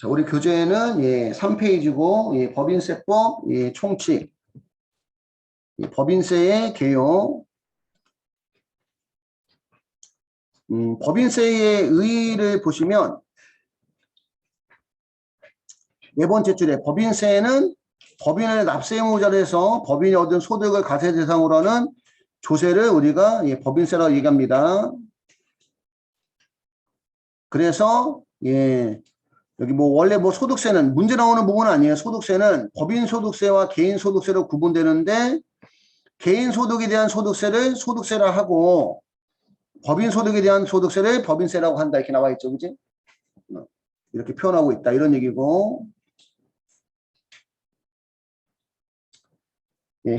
자, 우리 교재는 3페이지고 법인세법 총칙, 법인세의 개요. 법인세의 의의를 보시면 네 번째 줄에 법인세는 법인을 납세 의무자로 해서 법인이 얻은 소득을 과세 대상으로 하는 조세를 우리가 법인세라고 얘기합니다. 그래서 여기 원래 소득세는 문제 나오는 부분은 아니에요. 소득세는 법인 소득세와 개인 소득세로 구분되는데 개인 소득에 대한 소득세를 소득세라 하고 법인 소득에 대한 소득세를 법인세라고 한다. 이렇게 나와 있죠. 그지? 이렇게 표현하고 있다. 이런 얘기고.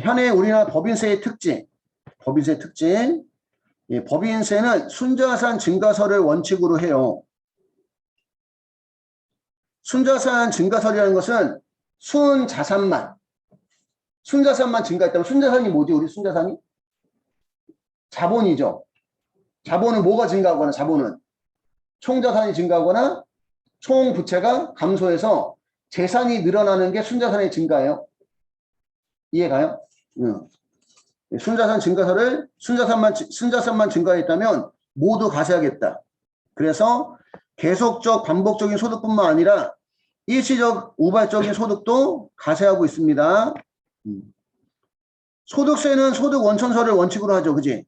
현행 우리나라 법인세의 특징. 법인세의 특징. 법인세는 순자산 증가설을 원칙으로 해요. 순자산 증가설이라는 것은 순자산만 증가했다면 순자산이 뭐지? 우리 순자산이? 자본이죠. 자본은 뭐가 증가하거나 자본은 총자산이 증가하거나 총부채가 감소해서 재산이 늘어나는 게 순자산의 증가예요. 이해가요? 순자산 증가설을 순자산만 증가했다면 모두 과세하겠다. 그래서 계속적 반복적인 소득뿐만 아니라 일시적 우발적인 소득도 과세하고 있습니다. 소득세는 소득 원천설을 원칙으로 하죠. 그지?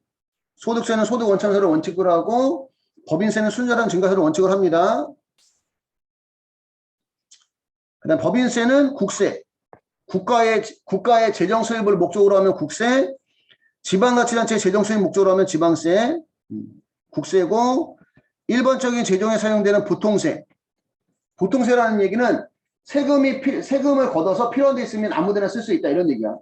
소득세는 소득 원천설을 원칙으로 하고 법인세는 순자산 증가설을 원칙으로 합니다. 그 다음 법인세는 국세. 국가의 재정 수입을 목적으로 하면 국세, 지방자치단체의 재정 수입 목적으로 하면 지방세, 국세고 일반적인 재정에 사용되는 보통세. 보통세라는 얘기는 세금을 걷어서 필요한 데 있으면 아무데나 쓸 수 있다. 이런 얘기야.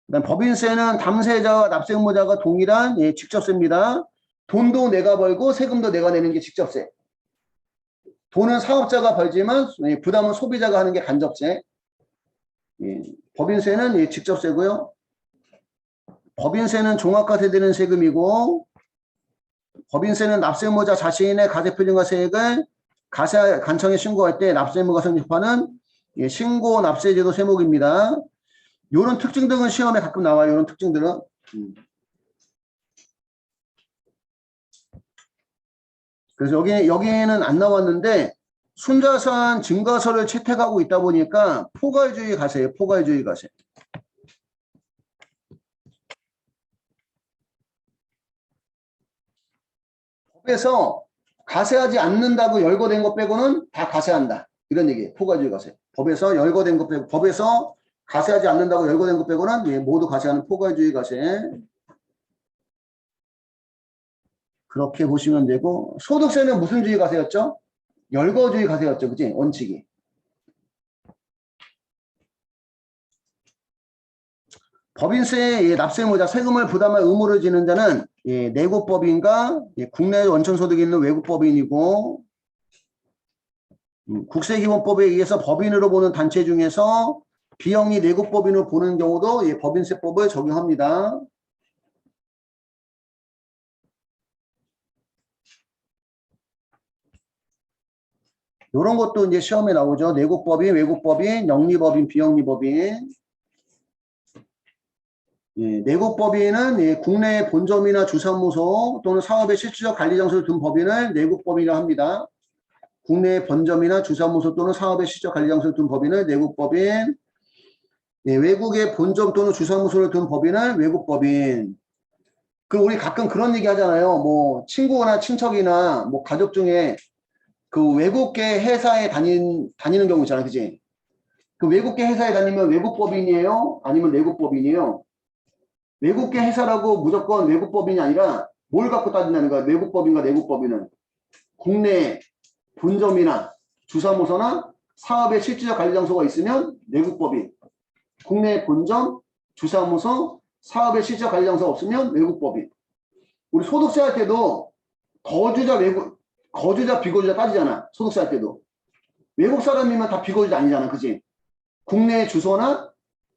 그다음 법인세는 담세자와 납세 의무자가 동일한 직접세입니다. 돈도 내가 벌고 세금도 내가 내는 게 직접세. 돈은 사업자가 벌지만 부담은 소비자가 하는 게 간접세. 법인세는 직접세고요. 법인세는 종합과세되는 세금이고 법인세는 납세 의무자 자신의 가세표준과 세액을 가세관청에 신고할 때 납세 의무가 성립하는 신고 납세제도 세목입니다. 이런 특징 등은 시험에 가끔 나와요. 이런 특징들은. 그래서 여기에는 안 나왔는데 순자산 증가설을 채택하고 있다 보니까 포괄주의 가세예요. 포괄주의 가세. 법에서 가세하지 않는다고 열거된 것 빼고는 다 가세한다. 이런 얘기예요. 포괄주의 가세. 법에서 열거된 것 빼고 법에서 가세하지 않는다고 열거된 것 빼고는 모두 가세하는 포괄주의 가세. 그렇게 보시면 되고 소득세는 무슨 주의 가세였죠? 열거주의 가세였죠. 그치? 원칙이. 법인세의 납세 의무자 세금을 부담할 의무를 지는 자는 내국법인과 국내 원천소득이 있는 외국법인이고 국세기본법에 의해서 법인으로 보는 단체 중에서 비영리 내국법인으로 보는 경우도 법인세법을 적용합니다. 이런 것도 이제 시험에 나오죠. 내국법인, 외국법인, 영리법인, 비영리법인. 내국법인은 국내 본점이나 주사무소 또는 사업의 실질적 관리장소를 둔 법인을 내국법인이라고 합니다. 국내 본점이나 주사무소 또는 사업의 실질적 관리장소를 둔 법인을 내국법인. 외국의 본점 또는 주사무소를 둔 법인을 외국법인. 그 우리 가끔 그런 얘기 하잖아요. 뭐 친구나 친척이나 뭐 가족 중에 그 외국계 회사에 다니는 경우 있잖아. 그지? 그 외국계 회사에 다니면 외국법인이에요? 아니면 내국법인이에요? 외국계 회사라고 무조건 외국법인이 아니라 뭘 갖고 따진다는 거야? 외국법인과 내국법인은 국내 본점이나 주사무소나 사업의 실질적 관리장소가 있으면 내국법인, 국내 본점, 주사무소, 사업의 실질적 관리장소가 없으면 외국법인. 우리 소득세 할 때도 거주자 비거주자 따지잖아. 소득세 할 때도 외국 사람이면 다 비거주자 아니잖아. 그지? 국내 주소나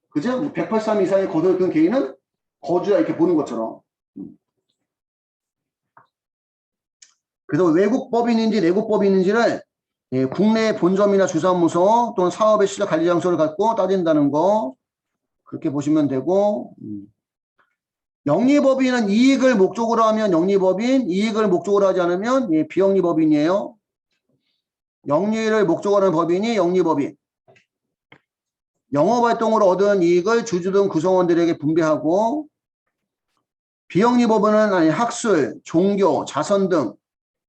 그죠? 183 이상의 거주를 둔 개인은 거주자 이렇게 보는 것처럼. 그래서 외국 법인인지 내국 법인인지를 예, 국내 본점이나 주사무소 또는 사업의 시작 관리 장소를 갖고 따진다는 거 그렇게 보시면 되고 영리법인은 이익을 목적으로 하면 영리법인, 이익을 목적으로 하지 않으면 예, 비영리법인이에요. 영리를 목적으로 하는 법인이 영리법인. 영업활동으로 얻은 이익을 주주 등 구성원들에게 분배하고 비영리법인은 아니 학술, 종교, 자선 등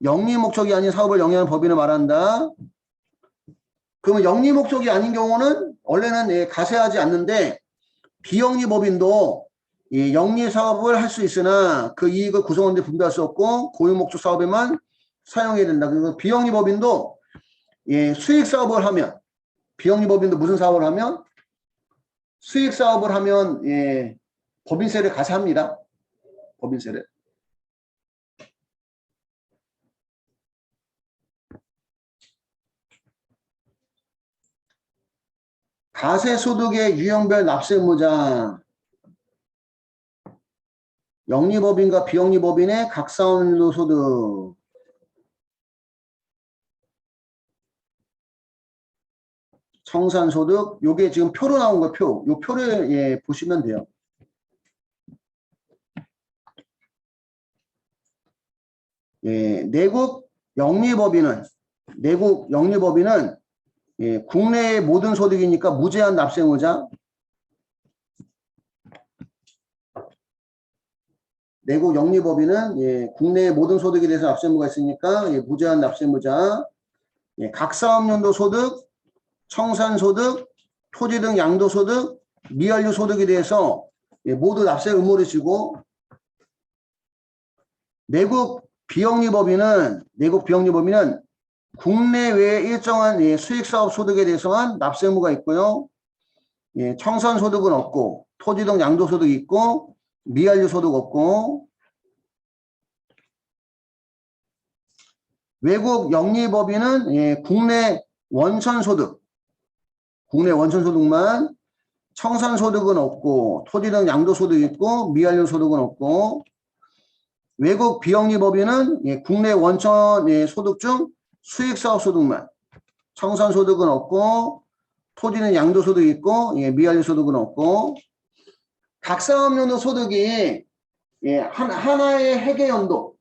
영리 목적이 아닌 사업을 영위하는 법인을 말한다. 그러면 영리 목적이 아닌 경우는 원래는 예, 가세하지 않는데 비영리법인도 예, 영리 사업을 할 수 있으나 그 이익을 구성원들이 분배할 수 없고 고유 목적 사업에만 사용해야 된다. 그래서 비영리법인도 예, 수익 사업을 하면 비영리법인도 무슨 사업을 하면 수익 사업을 하면 예, 법인세를 가세합니다. 법인세를. 가세소득의 유형별 납세의무자 영리법인과 비영리법인의 각사원료 소득 청산소득 요게 지금 표로 나온 거 표. 요 표를 예, 보시면 돼요. 예, 내국 영리법인은 예, 국내의 모든 소득이니까 무제한 납세의무자. 내국 영리법인은 예, 국내의 모든 소득에 대해서 납세의무가 있으니까 예, 무제한 납세의무자. 예, 각 사업연도 소득, 청산소득, 토지 등 양도소득, 미완료 소득에 대해서 예, 모두 납세 의무를 지고 내국 비영리법인은 국내외 일정한 예, 수익사업 소득에 대해서만 납세 의무가 있고요. 예, 청산소득은 없고 토지 등 양도소득이 있고 미완료 소득 없고 외국 영리법인은 예, 국내 원천소득만 청산소득은 없고 토지 등 양도소득이 있고 미완료 소득은 없고 외국 비영리법인은 예, 국내 원천 예, 소득 중 수익사업소득만 청산소득은 없고 토지는 양도소득이 있고 예, 미완료 소득은 없고 각 사업연도 소득이 예, 하나의 회계연도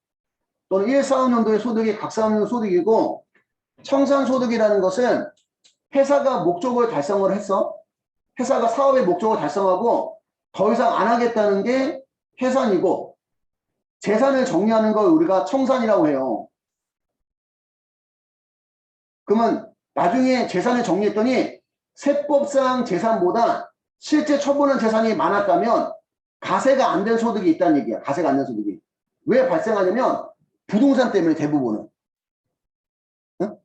또는 1사업연도의 소득이 각 사업연도 소득이고 청산소득이라는 것은 회사가 목적을 달성을 했어. 회사가 사업의 목적을 달성하고 더 이상 안 하겠다는 게 해산이고 재산을 정리하는 걸 우리가 청산이라고 해요. 그러면 나중에 재산을 정리했더니 세법상 재산보다 실제 처분한 재산이 많았다면 가세가 안 된 소득이 있다는 얘기야. 가세가 안 된 소득이. 왜 발생하냐면 부동산 때문에 대부분은. 응?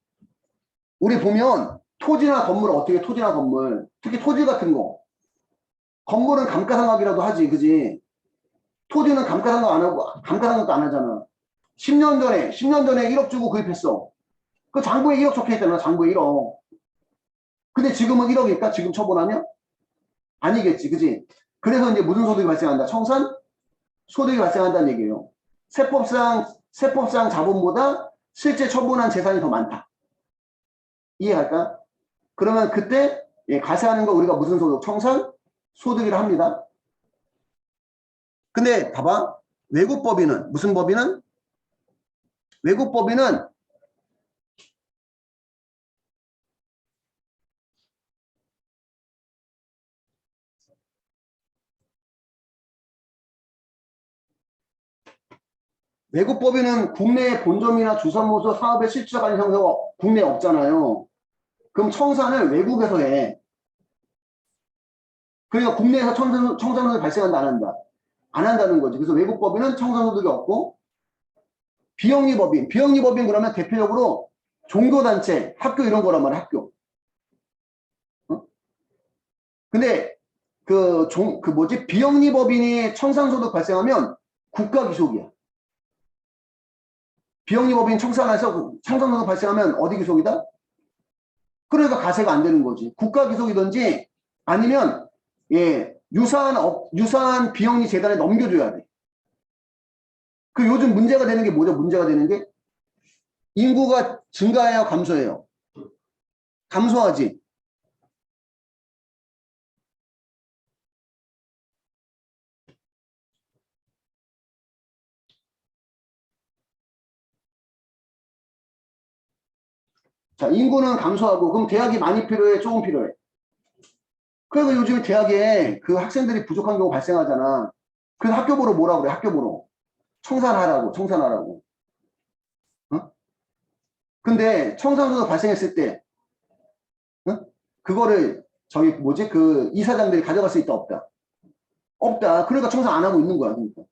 우리 보면 토지나 건물 특히 토지 같은 거 건물은 감가상각이라도 하지 그지 토지는 감가상각 안 하고 감가상각도 안 하잖아 10년 전에 1억 주고 구입했어 그 장부에 1억 적혀있잖아 장부에 1억 근데 지금은 1억일까 지금 처분하면 아니겠지 그지 그래서 이제 무슨 소득이 발생한다 청산 소득이 발생한다는 얘기예요 세법상 자본보다 실제 처분한 재산이 더 많다 이해할까? 그러면 그때 예, 가세하는 거 우리가 무슨 소득? 청산 소득이라 합니다. 근데 봐봐. 외국법인은 무슨 법인은? 외국법인은 국내 본점이나 주사무소 사업의 실질적 관리 장소가 국내에 없잖아요. 그럼 청산을 외국에서 해. 그러니까 국내에서 청산소득이 발생한다 안 한다? 안 한다는 거지. 그래서 외국법인은 청산소득이 없고 비영리법인 그러면 대표적으로 종교단체, 학교 이런 거란 말이야 학교. 어? 근데 비영리법인이 청산소득 발생하면 국가기속이야. 비영리법인 청산소득 발생하면 어디 기속이다? 그러니까 가세가 안 되는 거지. 국가기속이든지 아니면 예, 유사한 비영리 재단에 넘겨줘야 돼. 그 요즘 문제가 되는 게 뭐죠? 문제가 되는 게 인구가 증가해요, 감소해요? 감소하지. 자, 인구는 감소하고, 그럼 대학이 많이 필요해, 조금 필요해? 그래서 요즘 대학에 그 학생들이 부족한 경우 발생하잖아. 그래서 학교 보러 뭐라 그래, 학교 보러. 청산하라고, 청산하라고. 어? 근데 청산소가 발생했을 때, 어? 그거를 저기 뭐지, 그 이사장들이 가져갈 수 있다, 없다? 없다. 그러니까 청산 안 하고 있는 거야, 그러니까.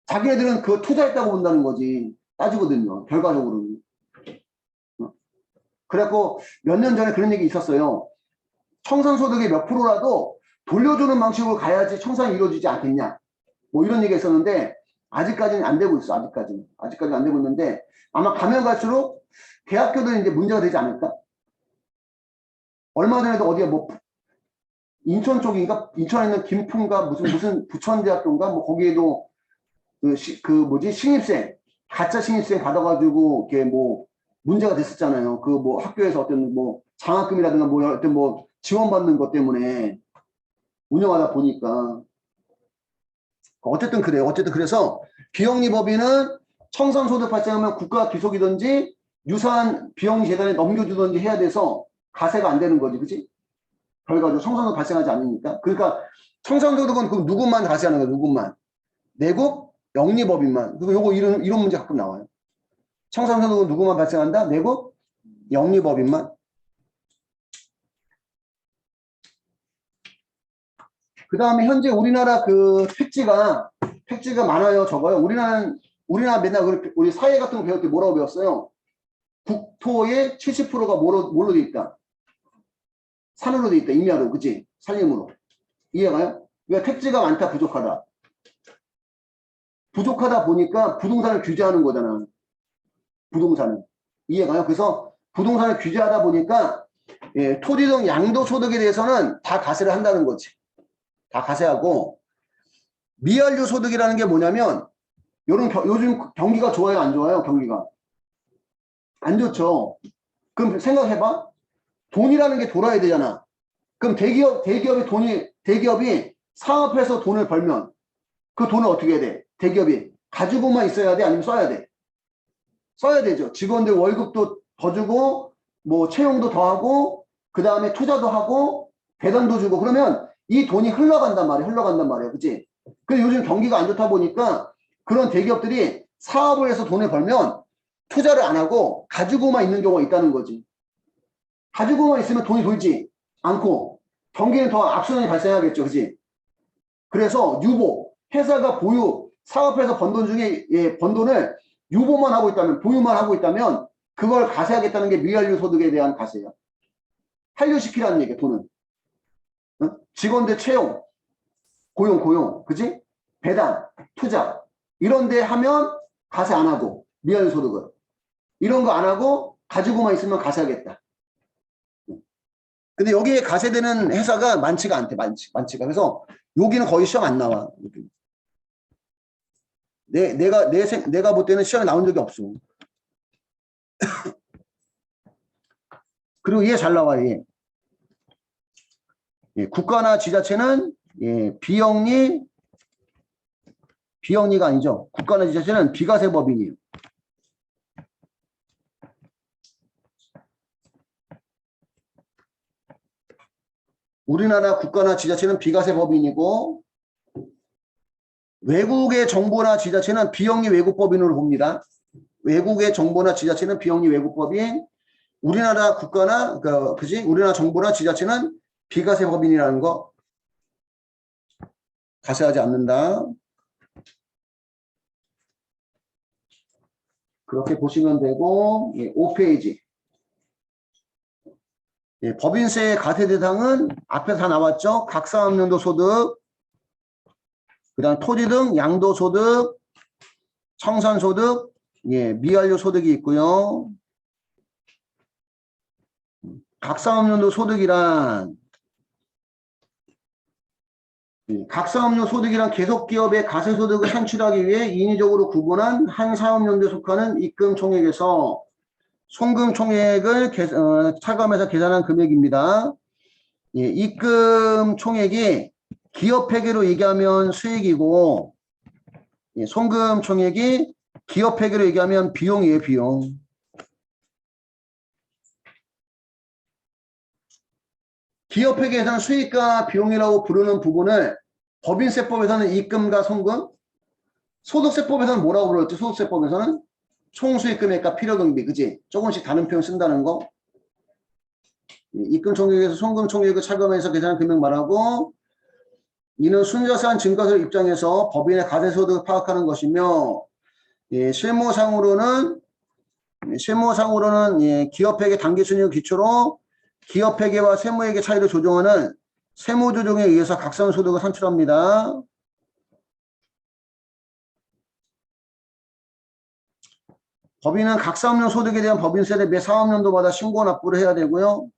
자기네들은 그거 투자했다고 본다는 거지. 따지거든요, 결과적으로는. 어? 그래갖고 몇 년 전에 그런 얘기 있었어요. 청산소득의 몇 프로라도 돌려주는 방식으로 가야지 청산이 이루어지지 않겠냐. 뭐 이런 얘기가 있었는데 아직까지는 안 되고 있어. 아직까지는 안 되고 있는데 아마 가면 갈수록 대학교들이 이제 문제가 되지 않을까? 얼마 전에도 어디에 뭐 인천 쪽인가? 인천에 있는 김포인가 무슨 부천대학교인가? 뭐 거기에도 그 뭐지 신입생 가짜 신입생 받아가지고 이렇게 뭐 문제가 됐었잖아요. 그 뭐 학교에서 어떤 뭐 장학금이라든가 뭐 어떤 뭐 지원받는 것 때문에 운영하다 보니까 어쨌든 그래요. 어쨌든 그래서 비영리법인은 청산소득 발생하면 국가 기속이든지 유사한 비영리재단에 넘겨주든지 해야 돼서 가세가 안 되는 거지, 그치? 결과적으로 청산소득 발생하지 않으니까. 그러니까 청산소득은 그럼 누구만 가세하는 거야, 누구만? 내국 영리법인만. 그리고 요거 이런 문제 가끔 나와요. 청산소득은 누구만 발생한다? 내국 영리법인만. 그 다음에 현재 우리나라 그 택지가 많아요, 적어요. 우리나라 맨날 우리 사회 같은 거 배울 때 뭐라고 배웠어요? 국토의 70%가 뭘로 돼 있다? 산으로 돼 있다, 임야로, 그치? 산림으로. 이해가요? 그러니까 택지가 많다, 부족하다. 부족하다 보니까 부동산을 규제하는 거잖아. 부동산을. 이해가요? 그래서 부동산을 규제하다 보니까 예, 토지 등 양도소득에 대해서는 다 가세를 한다는 거지. 다 가세하고 미완료 소득이라는 게 뭐냐면 요즘 경기가 좋아요, 안 좋아요? 경기가 안 좋죠. 그럼 생각해봐. 돈이라는 게 돌아야 되잖아. 그럼 대기업이 사업해서 돈을 벌면 그 돈을 어떻게 해야 돼? 대기업이 가지고만 있어야 돼? 아니면 써야 돼? 써야 되죠. 직원들 월급도 더 주고 뭐 채용도 더 하고 그 다음에 투자도 하고 배당도 주고 그러면 이 돈이 흘러간단 말이야. 그치? 근데 요즘 경기가 안 좋다 보니까 그런 대기업들이 사업을 해서 돈을 벌면 투자를 안 하고 가지고만 있는 경우가 있다는 거지. 가지고만 있으면 돈이 돌지 않고 경기는 더 악순환이 발생하겠죠. 그치? 그래서 회사가 사업해서 번 돈 중에 번 돈을 유보만 하고 있다면, 보유만 하고 있다면 그걸 가세하겠다는 게 미완료 소득에 대한 가세야. 한류시키라는 얘기야, 돈은. 응? 직원들 채용, 고용, 그지? 배당, 투자 이런 데 하면 가세 안 하고 미완료 소득을 이런 거 안 하고 가지고만 있으면 가세하겠다. 근데 여기에 가세되는 회사가 많지가 않대, 많지가. 그래서 여기는 거의 시험 안 나와. 내가 볼 때는 시험에 나온 적이 없어. 그리고 얘 잘 나와, 얘. 예, 국가나 지자체는 예, 비영리가 아니죠. 국가나 지자체는 비과세 법인이에요. 우리나라 국가나 지자체는 비과세 법인이고 외국의 정부나 지자체는 비영리 외국법인으로 봅니다. 외국의 정부나 지자체는 비영리 외국법인, 우리나라 국가나 그지? 우리나라 정부나 지자체는 비과세 법인이라는 거 가세하지 않는다. 그렇게 보시면 되고 예, 5페이지. 예, 법인세 가세 대상은 앞에 다 나왔죠. 각사업용도 소득, 그 다음 토지 등 양도소득, 청산소득, 예, 미완료 소득이 있고요. 각사업용도 소득이란 각 사업용 소득이란 계속 기업의 가세소득을 산출하기 위해 인위적으로 구분한 한 사업연도에 속하는 입금 총액에서 송금 총액을 차감해서 계산한 금액입니다. 예, 입금 총액이 기업 회계로 얘기하면 수익이고, 예, 송금 총액이 기업 회계로 얘기하면 비용이에요, 비용. 기업 회계에서는 수익과 비용이라고 부르는 부분을 법인세법에서는 입금과 송금, 소득세법에서는 뭐라고 불렀지? 소득세법에서는 총수익금액과 필요경비, 그지? 조금씩 다른 표현 쓴다는 거. 입금 총액에서 송금 총액을 차감해서 계산한 금액 말하고, 이는 순자산 증가세 입장에서 법인의 가세소득을 파악하는 것이며, 예, 실무상으로는 예, 기업회계 단기순위를 기초로 기업회계와 세무회계 차이를 조정하는 세무조정에 의해서 각성소득을 산출합니다. 법인은 각 사업용 소득에 대한 법인세를 매 사업연도마다 신고 납부를 해야 되고요.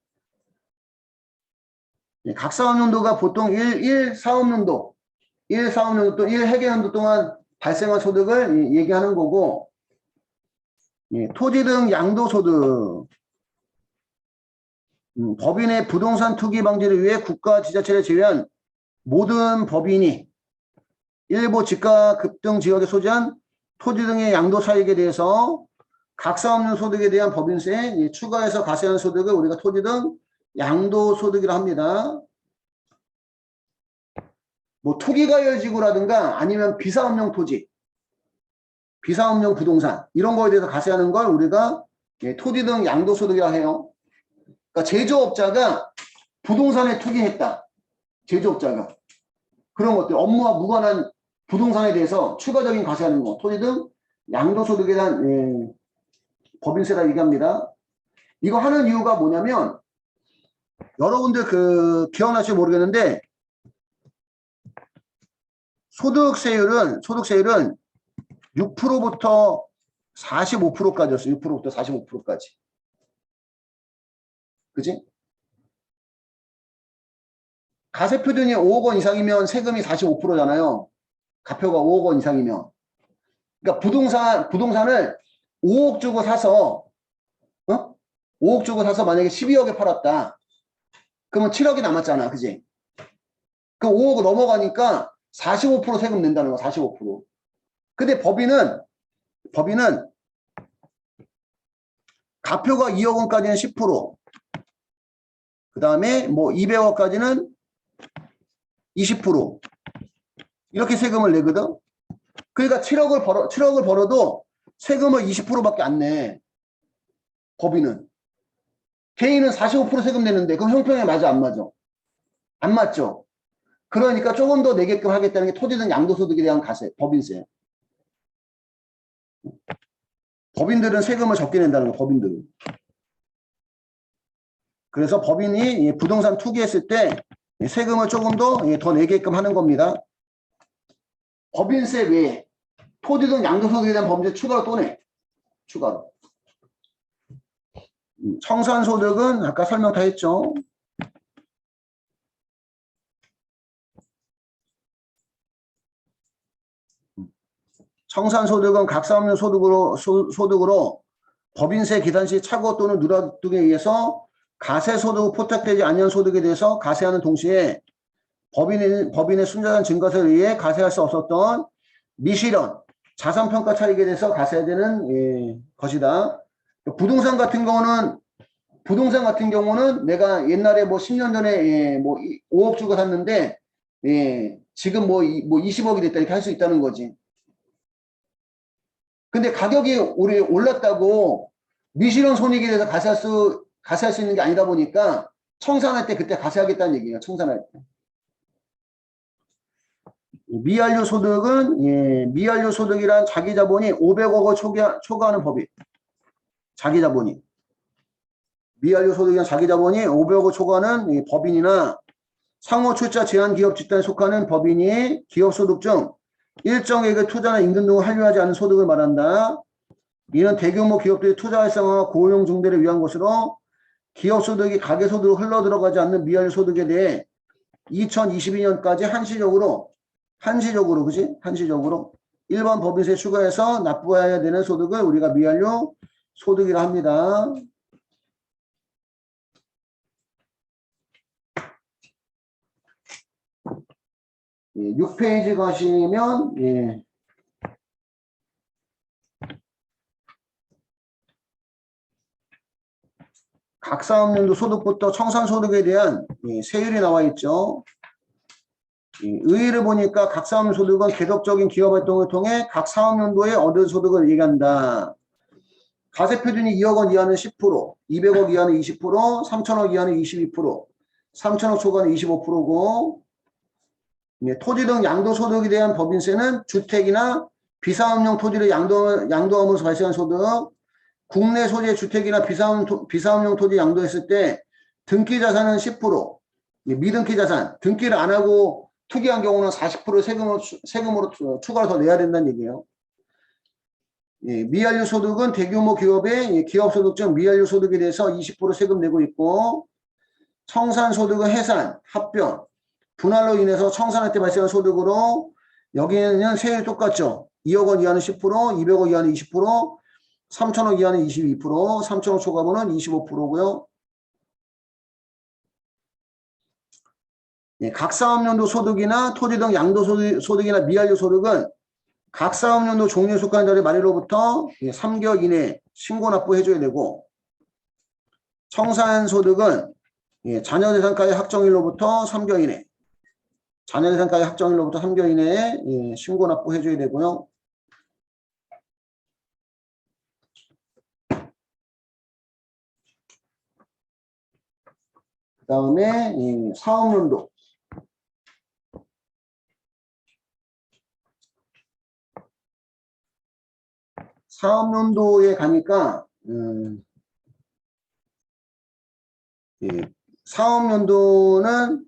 각 사업연도가 보통 1 사업연도 또 1 회계연도 동안 발생한 소득을 얘기하는 거고, 예, 토지 등 양도소득, 법인의 부동산 투기 방지를 위해 국가 지자체를 제외한 모든 법인이 일부 지가 급등 지역에 소지한 토지 등의 양도 차익에 대해서 각 사업용 소득에 대한 법인세 추가해서 가세한 소득을 우리가 토지 등 양도소득이라 합니다. 뭐 투기과열지구라든가 아니면 비사업용 토지, 비사업용 부동산 이런 거에 대해서 가세하는 걸 우리가 토지 등 양도소득이라 해요. 그러니까 제조업자가 부동산에 투기했다. 제조업자가. 그런 것들, 업무와 무관한 부동산에 대해서 추가적인 가세하는 거, 토지 등 양도소득에 대한 법인세라 얘기합니다. 이거 하는 이유가 뭐냐면, 여러분들 기억나실지 모르겠는데, 소득세율은 6%부터 45%까지였어요. 6%부터 45%까지. 그치? 가세표준이 5억 원 이상이면 세금이 45%잖아요. 가표가 5억 원 이상이면. 그러니까 부동산을 5억 주고 사서, 5억 주고 사서 만약에 12억에 팔았다. 그러면 7억이 남았잖아. 그지? 그 5억 넘어가니까 45% 세금 낸다는 거, 45%. 근데 법인은 가표가 2억 원까지는 10%, 그 다음에 뭐 200억까지는 20% 이렇게 세금을 내거든. 그러니까 7억을 벌어도 세금을 20%밖에 안 내. 법인은. 개인은 45% 세금 내는데 그럼 형평에 맞아, 안 맞아? 안 맞죠. 그러니까 조금 더 내게끔 하겠다는 게 토지 등 양도소득에 대한 가세, 법인세. 법인들은 세금을 적게 낸다는 거, 법인들은. 그래서 법인이 부동산 투기했을 때 세금을 조금 더 내게끔 하는 겁니다. 법인세 외에 토지 등 양도소득에 대한 법인세 추가로 또 내. 추가로. 청산소득은 아까 설명 다 했죠. 청산소득은 각 사업용 소득으로 법인세 계산 시 착오 또는 누락 등에 의해서 가세소득 포착되지 않은 소득에 대해서 가세하는 동시에 법인의 순자산 증가세에 의해 가세할 수 없었던 미실현, 자산평가 차익에 대해서 가세해야 되는 것이다. 부동산 같은 경우는 내가 옛날에 뭐 10년 전에 뭐 5억 주고 샀는데 지금 뭐 20억이 됐다 이렇게 할 수 있다는 거지. 근데 가격이 올랐다고 미실현 손익에 대해서 가세할 수 있는 게 아니다 보니까 청산할 때 그때 가세하겠다는 얘기예요. 청산할 때. 미완료 소득은 미완료 소득이란 자기 자본이 500억을 초과하는 법인. 자기 자본이. 미완료 소득이란 자기 자본이 500억을 초과하는 법인이나 상호 출자 제한 기업 집단에 속하는 법인이 기업 소득 중 일정액의 투자나 임금 등을 한류하지 않은 소득을 말한다. 이는 대규모 기업들이 투자 활성화와 고용 증대를 위한 것으로 기업 소득이 가계 소득으로 흘러 들어가지 않는 미완료 소득에 대해 2022년까지 한시적으로, 그지? 한시적으로 1번 법인세 추가해서 납부해야 되는 소득을 우리가 미완료 소득이라 합니다. 예, 6페이지 가시면, 예. 각 사업연도 소득부터 청산소득에 대한 세율이 나와 있죠. 의의를 보니까 각 사업연 소득은 계속적인 기업활동을 통해 각 사업연도에 얻은 소득을 얘기한다. 가세표준이 2억 원 이하는 10%, 200억 이하는 20%, 3천억 이하는 22%, 3천억 초과는 25%고 토지 등 양도소득에 대한 법인세는 주택이나 비사업용 토지를 양도하면서 발생한 소득, 국내 소재 주택이나 비사업용 토지 양도했을 때 등기 자산은 10%, 미등기 자산, 등기를 안 하고 투기한 경우는 40% 세금으로 추가로 더 내야 된다는 얘기예요. 미완료 소득은 대규모 기업의 기업소득 미완료 소득에 대해서 20% 세금 내고 있고, 청산소득은 해산, 합병, 분할로 인해서 청산할 때 발생한 소득으로 여기는 세율이 똑같죠. 2억 원 이하는 10%, 200억 이하는 20%, 3천억 이하는 22%, 3천억 초과분은 25%고요. 각 사업연도 소득이나 토지 등 양도소득이나 미완료 소득은 각 사업연도 종류에 속하는 자리 만일로부터 3개월 이내에 신고 납부해줘야 되고, 청산소득은 자녀재산가의 확정일로부터 3개월 이내, 자녀재산가의 확정일로부터 3개월 이내에 신고 납부해줘야 되고요. 그 다음에 사업연도. 사업연도에 가니까 사업연도는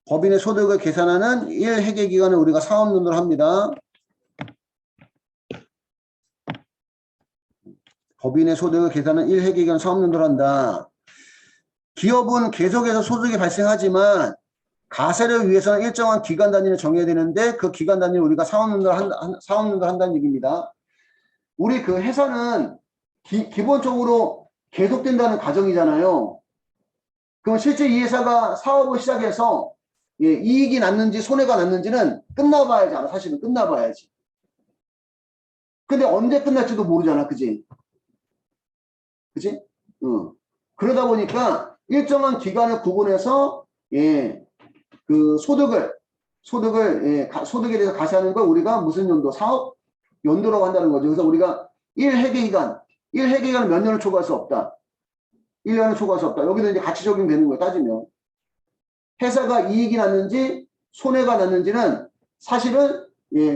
법인의 소득을 계산하는 1회계 기간을 우리가 사업연도를 합니다. 법인의 소득을 계산하는 1회계 기간 사업연도를 한다. 기업은 계속해서 소득이 발생하지만 가세를 위해서는 일정한 기간 단위를 정해야 되는데 그 기간 단위를 우리가 사업연도를 한다는 얘기입니다. 우리 그 회사는 기본적으로 계속된다는 가정이잖아요. 그럼 실제 이 회사가 사업을 시작해서 이익이 났는지 손해가 났는지는 끝나봐야지 알아. 사실은 끝나봐야지. 근데 언제 끝날지도 모르잖아. 그지? 그지? 그러다 보니까 일정한 기간을 구분해서 그 소득에 대해서 가세하는 걸 우리가 무슨 연도? 사업 연도라고 한다는 거죠. 그래서 우리가 1회계 기간은 몇 년을 초과할 수 없다. 1년을 초과할 수 없다. 여기도 이제 같이 적용되는 거예요. 따지면. 회사가 이익이 났는지 손해가 났는지는 사실은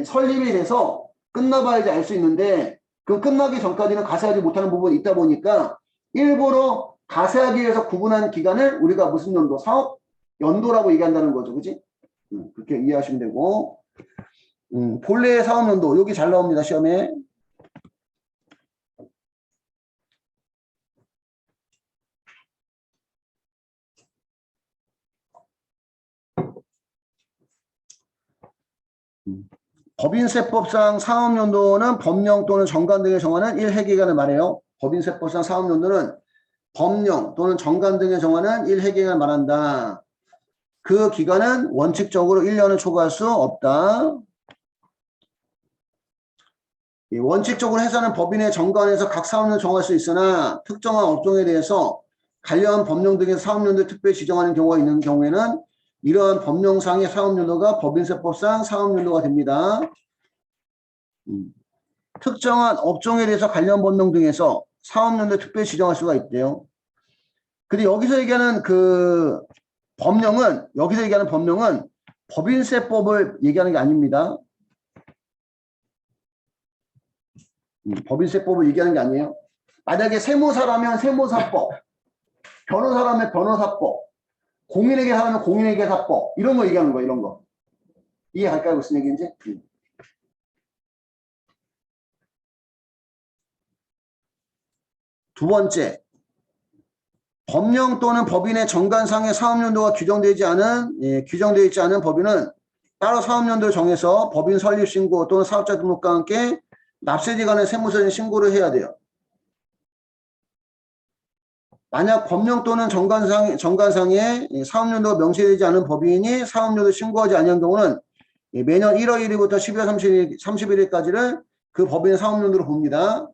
설립이 돼서 끝나봐야지 알 수 있는데, 그 끝나기 전까지는 가세하지 못하는 부분이 있다 보니까 일부러 가세하기 위해서 구분한 기간을 우리가 무슨 연도? 사업 연도라고 얘기한다는 거죠. 그지? 그렇게 이해하시면 되고, 본래의 사업 연도 여기 잘 나옵니다. 시험에. 법인세법상 사업연도는 법령 또는 정관 등에 정하는 1회기간을 말해요. 법인세법상 사업연도는 법령 또는 정관 등에 정하는 1회기간을 말한다. 그 기간은 원칙적으로 1년을 초과할 수 없다. 원칙적으로 회사는 법인의 정관에서 각 사업연을 정할 수 있으나 특정한 업종에 대해서 관련 법령 등에서 사업연도를 특별히 지정하는 경우가 있는 경우에는 이러한 법령상의 사업연도가 법인세법상 사업연도가 됩니다. 특정한 업종에 대해서 관련 법령 등에서 사업연도를 특별히 지정할 수가 있대요. 근데 여기서 얘기하는 법령은 법인세법을 얘기하는 게 아닙니다. 법인세법을 얘기하는 게 아니에요. 만약에 세무사라면 세무사법, 변호사라면 변호사법, 공인회계사라면 공인회계사법, 이런 거 얘기하는 거예요. 이런 거. 이해갈까요? 무슨 얘기인지? 두 번째, 법령 또는 법인의 정관상의 사업연도가 규정되지 않은 규정되어 있지 않은 법인은 따로 사업연도를 정해서 법인 설립 신고 또는 사업자 등록과 함께 납세지 간의 세무서에 신고를 해야 돼요. 만약 법령 또는 정관상에 사업연도가 명시되지 않은 법인이 사업연도를 신고하지 아니한 경우는 매년 1월 1일부터 12월 31일까지를 그 법인의 사업연도로 봅니다.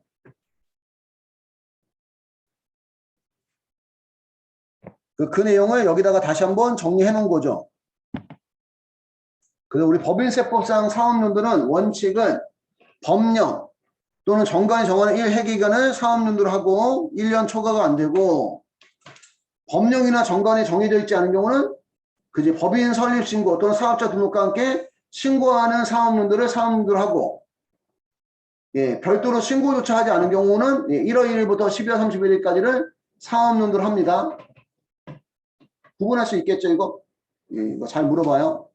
그 내용을 여기다가 다시 한번 정리해 놓은 거죠. 그래서 우리 법인세법상 사업연도는 원칙은 법령 또는 정관이 정하는 1회기간을 사업연도로 하고 1년 초과가 안 되고, 법령이나 정관이 정해져 있지 않은 경우는 그지 법인 설립 신고 또는 사업자 등록과 함께 신고하는 사업연도를 사업연도로 하고, 별도로 신고조차 하지 않은 경우는 1월 1일부터 12월 31일까지를 사업연도로 합니다. 구분할 수 있겠죠, 이거? 이거 잘 물어봐요.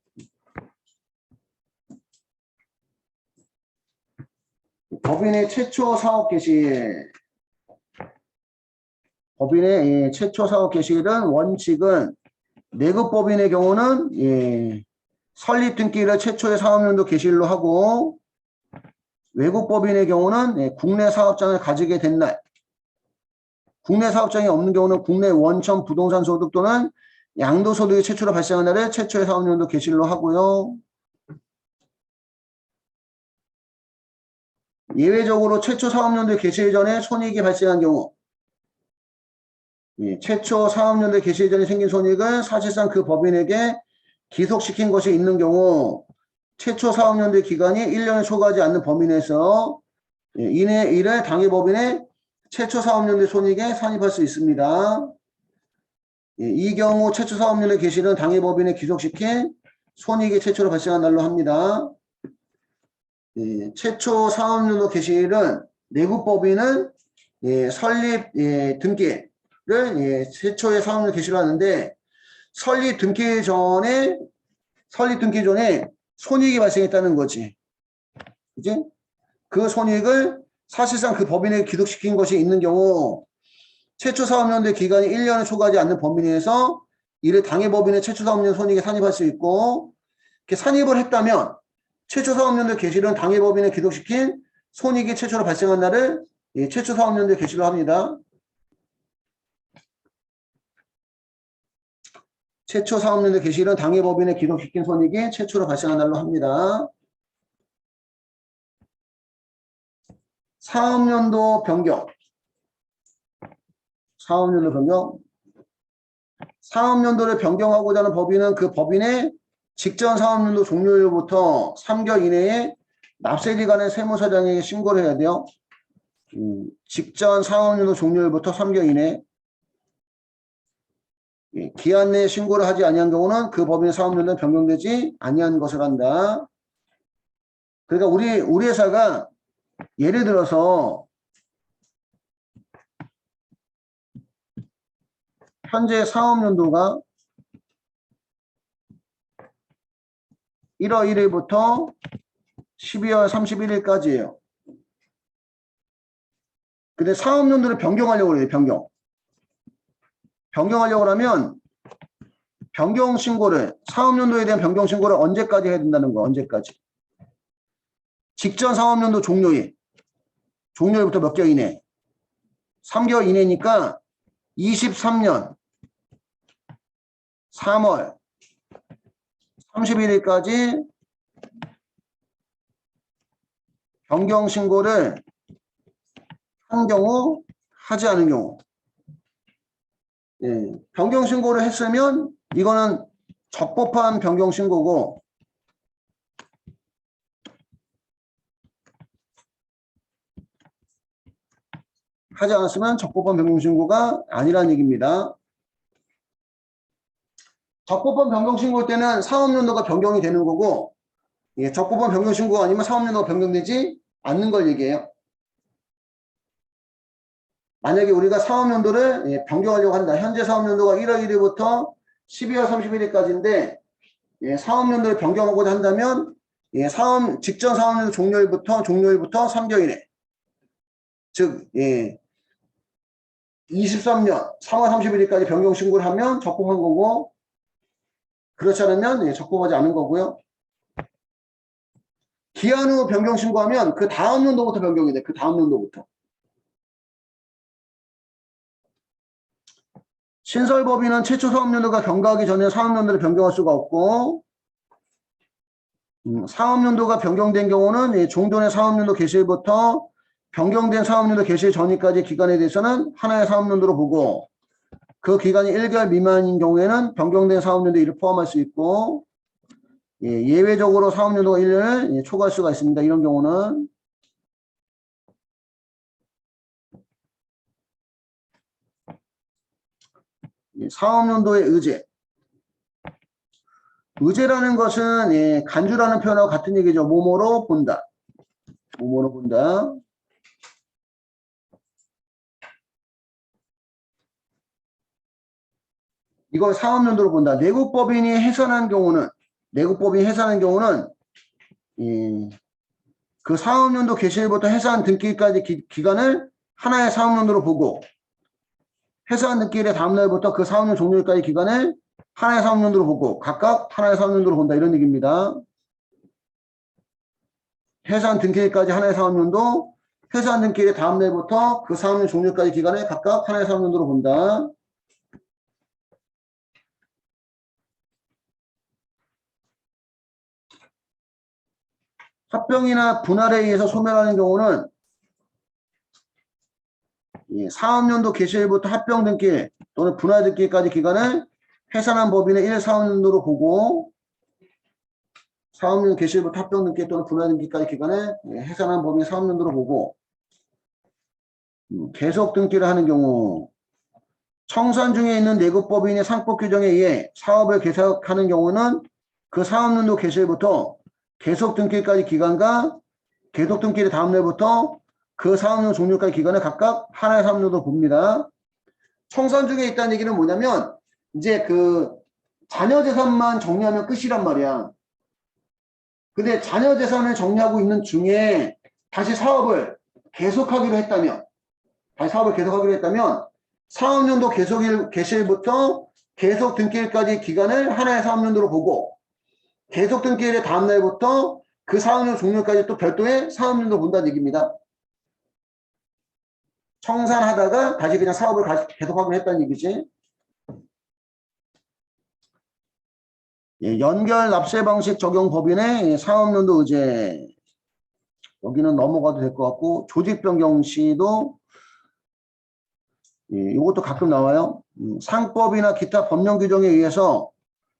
법인의 최초 사업 개시. 법인의 최초 사업 개시일은 원칙은 내국법인의 경우는 설립 등기일을 최초의 사업연도 개시일로 하고, 외국법인의 경우는 국내 사업장을 가지게 된 날, 국내 사업장이 없는 경우는 국내 원천 부동산 소득 또는 양도소득이 최초로 발생한 날을 최초의 사업연도 개시일로 하고요. 예외적으로 최초 사업연도 개시일 전에 손익이 발생한 경우, 최초 사업연도 개시일 전에 생긴 손익을 사실상 그 법인에게 기속시킨 것이 있는 경우, 최초 사업연도 기간이 1년을 초과하지 않는 범위 내에서 이를 당해법인의 최초 사업연도 손익에 산입할 수 있습니다. 이 경우 최초 사업연도 개시일은 당해법인에 기속시킨 손익이 최초로 발생한 날로 합니다. 최초 사업연도 개시일은 내국법인은 설립 등기를 최초의 사업연도 개시를 하는데, 설립 등기 전에 손익이 발생했다는 거지. 그지? 그 손익을 사실상 그 법인에게 기록시킨 것이 있는 경우, 최초 사업연도 기간이 1년을 초과하지 않는 범위 내에서 이를 당해법인의 최초 사업연도 손익에 산입할 수 있고, 이렇게 산입을 했다면 최초 사업연도 개시일은 당해법인에 기록시킨 손익이 최초로 발생한 날을 최초 사업연도 개시로 합니다. 최초 사업연도 개시일은 당해법인에 기록시킨 손익이 최초로 발생한 날로 합니다. 사업연도 변경. 사업연도를 변경하고자 하는 법인은 그 법인의 직전 사업연도 종료일부터 3개월 이내에 납세지 간의 세무서장에게 신고를 해야 돼요. 직전 사업연도 종료일부터 3개월 이내. 기한 내에 신고를 하지 아니한 경우는 그 법인의 사업연도는 변경되지 아니한 것을 한다. 그러니까 우리 회사가 예를 들어서 현재 사업연도가 1월 1일부터 12월 31일까지예요. 근데 사업연도를 변경하려고 해요. 변경하려고 하면 사업연도에 대한 변경신고를 언제까지 해야 된다는 거, 언제까지? 직전 사업연도 종료일부터 몇 개월 이내? 3개월 이내니까 23년 3월 31일까지 변경신고를 한 경우, 하지 않은 경우. 변경신고를 했으면 이거는 적법한 변경신고고, 하지 않았으면 적법한 변경신고가 아니라는 얘기입니다. 적법한 변경신고일 때는 사업연도가 변경이 되는 거고, 적법한 변경신고가 아니면 사업연도가 변경되지 않는 걸 얘기해요. 만약에 우리가 사업연도를 변경하려고 한다. 현재 사업연도가 1월 1일부터 12월 31일까지인데 사업연도를 변경하고자 한다면 직전 사업연도 종료일부터 3개월 이내, 즉 23년 3월 31일까지 변경 신고를 하면 적법한 거고, 그렇지 않으면 예, 적법하지 않은 거고요. 기한 후 변경 신고하면 그 다음 연도부터 변경이 돼. 그 다음 연도부터. 신설법인은 최초 사업연도가 경과하기 전에 사업연도를 변경할 수가 없고, 사업연도가 변경된 경우는 예, 종전의 사업연도 개시일부터 변경된 사업연도 개시 전까지 기간에 대해서는 하나의 사업연도로 보고, 그 기간이 1개월 미만인 경우에는 변경된 사업연도 일을 포함할 수 있고, 예, 예외적으로 사업연도가 1년을 예, 초과할 수가 있습니다. 이런 경우는 예, 사업연도의 의제. 의제라는 것은 예, 간주라는 표현하고 같은 얘기죠. 뭐뭐로 본다. 뭐뭐로 본다. 이걸 사업연도로 본다. 내국법인이 해산한 경우는 예, 그 사업연도 개시일부터 해산 등기일까지 기간을 하나의 사업연도로 보고, 해산 등기일의 다음날부터 그 사업연 종료일까지 기간을 하나의 사업연도로 보고, 각각 하나의 사업연도로 본다. 이런 얘기입니다. 해산 등기일까지 하나의 사업연도, 해산 등기일의 다음날부터 그 사업연 종료일까지 기간을 각각 하나의 사업연도로 본다. 합병이나 분할에 의해서 소멸하는 경우는 사업연도 개시일부터 합병 등기일 또는 분할 등기일까지 기간을 해산한 법인의 1사업연도로 보고, 사업연 개시일부터 합병 등기 또는 분할 등기까지 기간을 해산한 법인의 사업연도로 보고, 계속 등기를 하는 경우, 청산 중에 있는 내국법인의 상법 규정에 의해 사업을 계속하는 경우는 그 사업연도 개시일부터 계속 등기까지 기간과 계속 등기의 다음날부터 그 사업연 종료까지 기간을 각각 하나의 사업연도로 봅니다. 청산 중에 있다는 얘기는 뭐냐면 이제 그 자녀 재산만 정리하면 끝이란 말이야. 근데 자녀 재산을 정리하고 있는 중에 다시 사업을 계속하기로 했다면 사업연도 개시일부터 계속 등기일까지 기간을 하나의 사업연도로 보고, 계속 등기일의 다음날부터 그 사업연 종료까지 또 별도의 사업연도 본다는 얘기입니다. 청산하다가 다시 그냥 사업을 계속하기로 했다는 얘기지. 예, 연결 납세 방식 적용 법인의 사업연도 의제. 여기는 넘어가도 될 것 같고, 조직 변경 시도 예, 이것도 가끔 나와요. 상법이나 기타 법령 규정에 의해서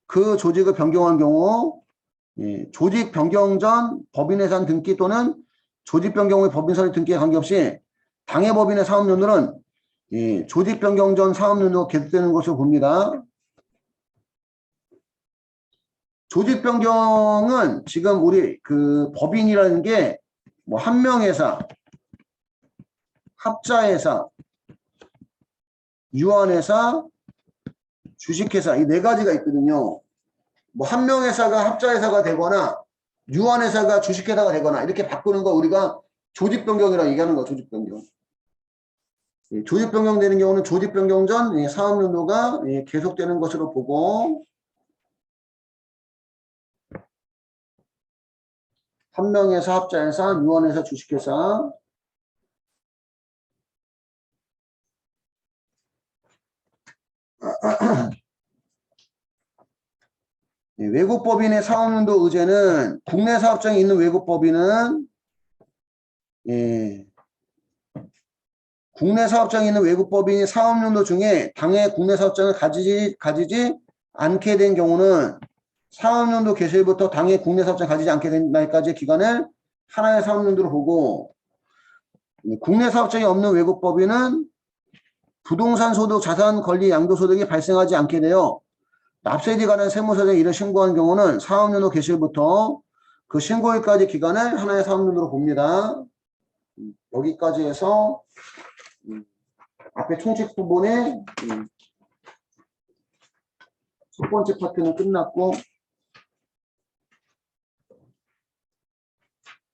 그 조직을 변경한 경우 예, 조직 변경 전 법인 해산 등기 또는 조직 변경 후 법인 설립 등기에 관계없이 당해 법인의 사업연도는 예, 조직 변경 전 사업연도가 계속되는 것으로 봅니다. 조직 변경은 지금 우리 그 법인이라는 게 뭐 한명회사, 합자회사, 유한회사, 주식회사 이 네 가지가 있거든요. 뭐 한명회사가 합자회사가 되거나 유한회사가 주식회사가 되거나 이렇게 바꾸는 거 우리가 조직 변경이라고 얘기하는 거. 조직 변경. 조직 변경되는 경우는 조직 변경 전 사업연도가 계속되는 것으로 보고, 한명회사, 합자회사, 유한회사, 주식회사. 외국법인의 사업연도 의제는 국내 사업장에 있는 외국법인은 국내 사업장에 있는 외국법인이 사업연도 중에 당해 국내 사업장을 가지지 않게 된 경우는 사업연도 개시일부터 당해 국내 사업장 가지지 않게 된 날까지의 기간을 하나의 사업연도로 보고, 국내 사업장이 없는 외국법인은 부동산 소득, 자산 권리 양도소득이 발생하지 않게 되어 납세지 관한 세무서장에 이를 신고한 경우는 사업연도 개시일부터 그 신고일까지 기간을 하나의 사업연도로 봅니다. 여기까지 해서 앞에 총칙 부분의 첫 번째 파트는 끝났고,